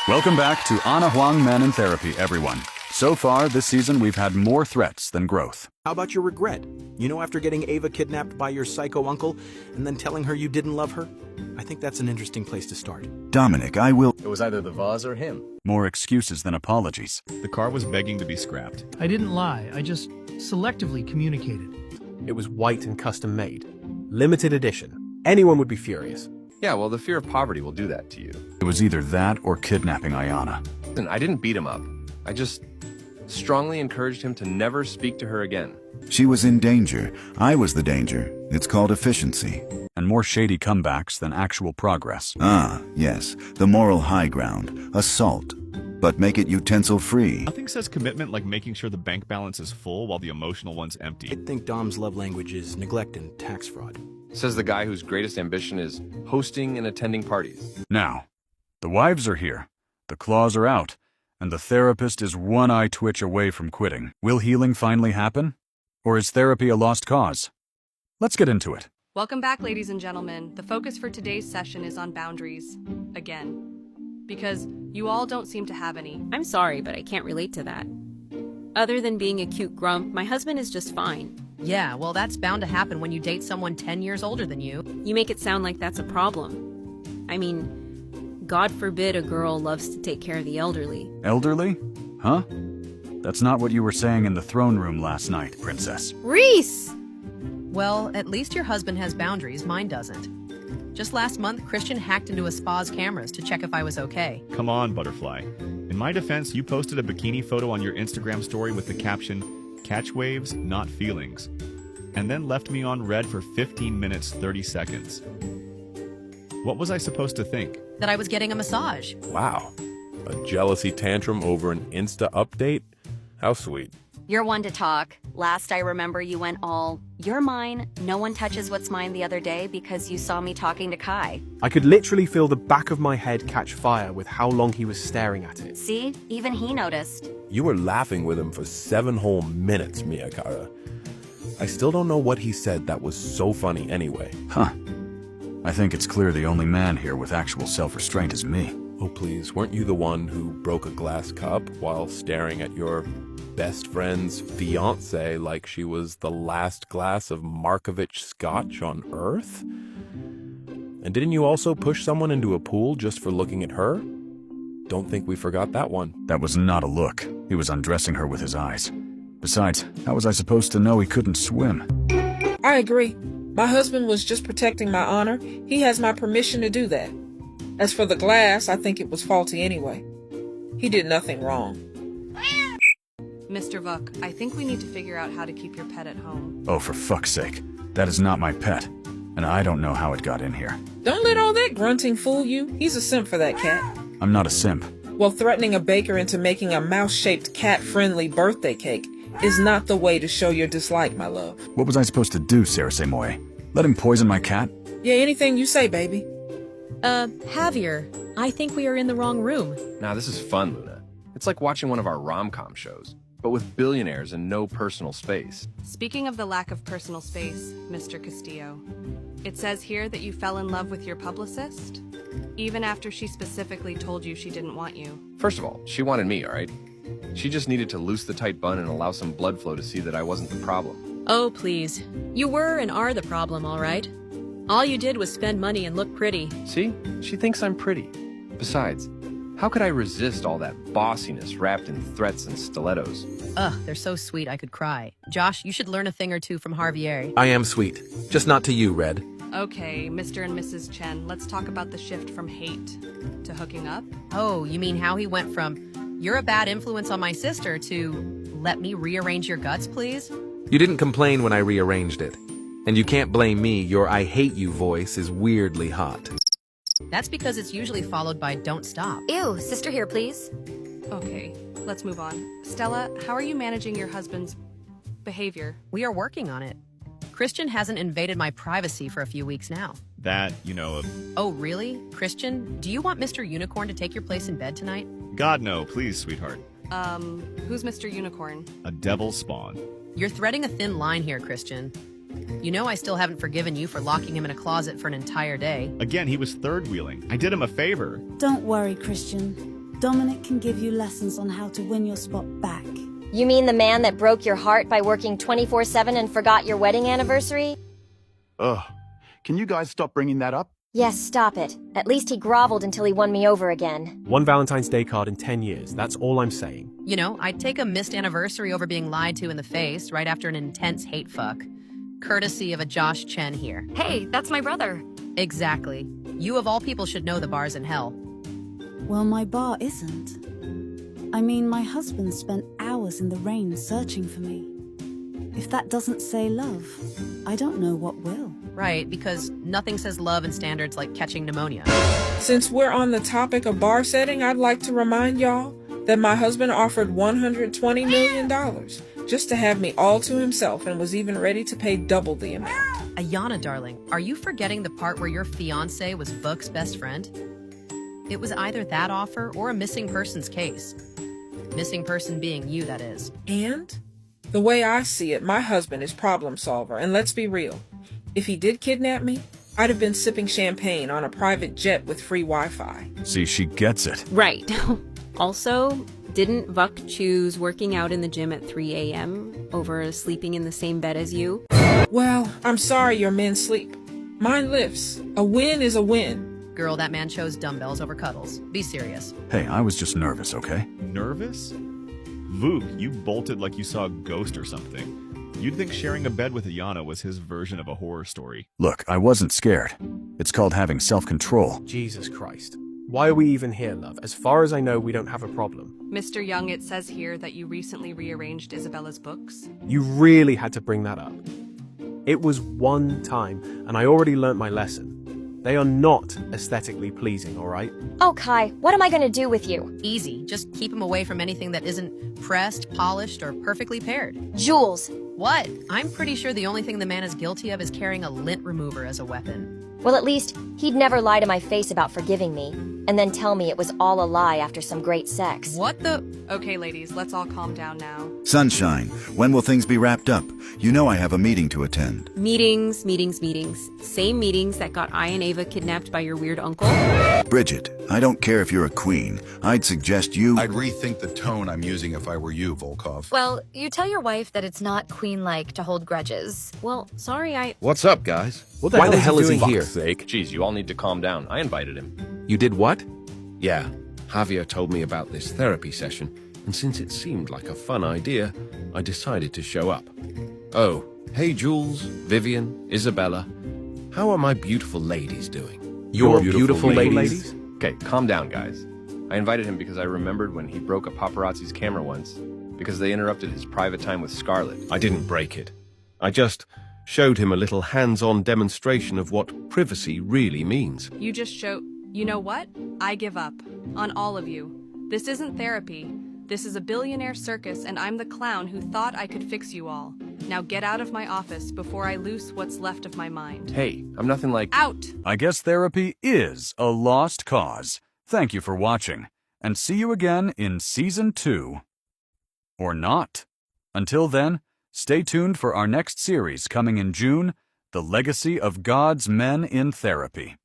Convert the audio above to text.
Welcome back to Ana Huang Men in Therapy, everyone. So far, this season, we've had more threats than growth. How about your regret? You know, after getting Ava kidnapped by your psycho uncle and then telling her you didn't love her? I think that's an interesting place to start. Dominic, I will... It was either the vase or him. More excuses than apologies. The car was begging to be scrapped. I didn't lie. I just selectively communicated. It was white and custom made. Limited edition. Anyone would be furious. Yeah, well, the fear of poverty will do that to you. It was either that or kidnapping Ayana. Listen, I didn't beat him up. I just strongly encouraged him to never speak to her again. She was in danger. I was the danger. It's called efficiency. And more shady comebacks than actual progress. Ah, yes. The moral high ground. Assault. But make it utensil-free. Nothing says commitment like making sure the bank balance is full while the emotional one's empty. I think Dom's love language is neglect and tax fraud. Says the guy whose greatest ambition is hosting and attending parties. Now, the wives are here, the claws are out, and the therapist is one eye twitch away from quitting. Will healing finally happen? Or is therapy a lost cause? Let's get into it. Welcome back, ladies and gentlemen. The focus for today's session is on boundaries. Again. Because you all don't seem to have any. I'm sorry, but I can't relate to that. Other than being a cute grump, my husband is just fine. Yeah, well, that's bound to happen when you date someone 10 years older than you. You make it sound like that's a problem. I mean, God forbid a girl loves to take care of the elderly. Elderly? Huh? That's not what you were saying in the throne room last night, Princess. Reese! Well, at least your husband has boundaries, mine doesn't. Just last month, Christian hacked into a spa's cameras to check if I was okay. Come on, Butterfly. In my defense, you posted a bikini photo on your Instagram story with the caption, "Catch waves, not feelings," and then left me on red for 15 minutes 30 seconds. What was I supposed to think? That I was getting a massage. Wow. A jealousy tantrum over an Insta update? How sweet. You're one to talk. Last I remember, you went all, "You're mine, no one touches what's mine" the other day because you saw me talking to Kai. I could literally feel the back of my head catch fire with how long he was staring at it. See? Even he noticed. You were laughing with him for 7 whole minutes, Miyakara. I still don't know what he said that was so funny anyway. Huh. I think it's clear the only man here with actual self-restraint is me. Oh please, weren't you the one who broke a glass cup while staring at your best friend's fiancée like she was the last glass of Markovich scotch on Earth? And didn't you also push someone into a pool just for looking at her? Don't think we forgot that one. That was not a look. He was undressing her with his eyes. Besides, how was I supposed to know he couldn't swim? I agree. My husband was just protecting my honor. He has my permission to do that. As for the glass, I think it was faulty anyway. He did nothing wrong. Mr. Vuk, I think we need to figure out how to keep your pet at home. Oh, for fuck's sake. That is not my pet. And I don't know how it got in here. Don't let all that grunting fool you. He's a simp for that cat. I'm not a simp. Well, threatening a baker into making a mouse-shaped cat-friendly birthday cake is not the way to show your dislike, my love. What was I supposed to do, Sarah Semoy? Let him poison my cat? Yeah, anything you say, baby. Javier, I think we are in the wrong room. Nah, this is fun, Luna. It's like watching one of our rom-com shows, but with billionaires and no personal space. Speaking of the lack of personal space, Mr. Castillo, it says here that you fell in love with your publicist, even after she specifically told you she didn't want you. First of all, she wanted me, all right? She just needed to loose the tight bun and allow some blood flow to see that I wasn't the problem. Oh, please. You were and are the problem, all right? All you did was spend money and look pretty. See? She thinks I'm pretty. Besides, how could I resist all that bossiness wrapped in threats and stilettos? Ugh, they're so sweet I could cry. Josh, you should learn a thing or two from Javier. I am sweet. Just not to you, Red. Okay, Mr. and Mrs. Chen, let's talk about the shift from hate to hooking up. Oh, you mean how he went from, "You're a bad influence on my sister," to, "Let me rearrange your guts, please"? You didn't complain when I rearranged it. And you can't blame me, your "I hate you" voice is weirdly hot. That's because it's usually followed by "Don't stop." Ew, sister here, please. Okay, let's move on. Stella, how are you managing your husband's behavior? We are working on it. Christian hasn't invaded my privacy for a few weeks now. That, Oh, really? Christian, do you want Mr. Unicorn to take your place in bed tonight? God no, please, sweetheart. Who's Mr. Unicorn? A devil spawn. You're threading a thin line here, Christian. You know I still haven't forgiven you for locking him in a closet for an entire day. Again, he was third-wheeling. I did him a favor. Don't worry, Christian. Dominic can give you lessons on how to win your spot back. You mean the man that broke your heart by working 24/7 and forgot your wedding anniversary? Ugh. Can you guys stop bringing that up? Yes, stop it. At least he groveled until he won me over again. One Valentine's Day card in 10 years, that's all I'm saying. You know, I'd take a missed anniversary over being lied to in the face right after an intense hate fuck. Courtesy of a Josh Chen here. Hey, that's my brother. Exactly. You of all people should know the bar's in hell. Well, my bar isn't. I mean, my husband spent hours in the rain searching for me. If that doesn't say love, I don't know what will. Right, because nothing says love and standards like catching pneumonia. Since we're on the topic of bar setting, I'd like to remind y'all that my husband offered $120 million just to have me all to himself and was even ready to pay double the amount. Ayana, darling, are you forgetting the part where your fiancé was Book's best friend? It was either that offer or a missing persons case. Missing person being you, that is. And? The way I see it, my husband is problem solver, and let's be real. If he did kidnap me, I'd have been sipping champagne on a private jet with free Wi-Fi. See, she gets it. Right. Also, didn't Vuck choose working out in the gym at 3 a.m. over sleeping in the same bed as you? Well, I'm sorry your men sleep. Mine lifts. A win is a win. Girl, that man chose dumbbells over cuddles. Be serious. Hey, I was just nervous, okay? Nervous? Vuk, you bolted like you saw a ghost or something. You'd think sharing a bed with Ayana was his version of a horror story. Look, I wasn't scared. It's called having self-control. Jesus Christ. Why are we even here, love? As far as I know, we don't have a problem. Mr. Young, it says here that you recently rearranged Isabella's books. You really had to bring that up. It was one time, and I already learnt my lesson. They are not aesthetically pleasing, all right? Oh, Kai, what am I gonna do with you? Easy. Just keep him away from anything that isn't pressed, polished, or perfectly paired. Jules. What? I'm pretty sure the only thing the man is guilty of is carrying a lint remover as a weapon. Well, at least he'd never lie to my face about forgiving me, and then tell me it was all a lie after some great sex. What the? Okay, ladies, let's all calm down now. Sunshine, when will things be wrapped up? You know I have a meeting to attend. Meetings. Same meetings that got I and Ava kidnapped by your weird uncle? Bridget, I don't care if you're a queen. I'd suggest you... I'd rethink the tone I'm using if I were you, Volkov. Well, you tell your wife that it's not queen-like to hold grudges. Well, sorry, What's up, guys? Why the hell is he here? Sake? Jeez, you all need to calm down. I invited him. You did what? Yeah, Javier told me about this therapy session, and since it seemed like a fun idea, I decided to show up. Oh, hey Jules, Vivian, Isabella. How are my beautiful ladies doing? Your beautiful ladies? Okay, calm down, guys. I invited him because I remembered when he broke a paparazzi's camera once, because they interrupted his private time with Scarlett. I didn't break it. I just showed him a little hands-on demonstration of what privacy really means. You just show... You know what? I give up. On all of you. This isn't therapy. This is a billionaire circus, and I'm the clown who thought I could fix you all. Now get out of my office before I loose what's left of my mind. Hey, I'm nothing like... Out! I guess therapy is a lost cause. Thank you for watching, and see you again in Season 2. Or not. Until then, stay tuned for our next series coming in June, The Legacy of God's Men in Therapy.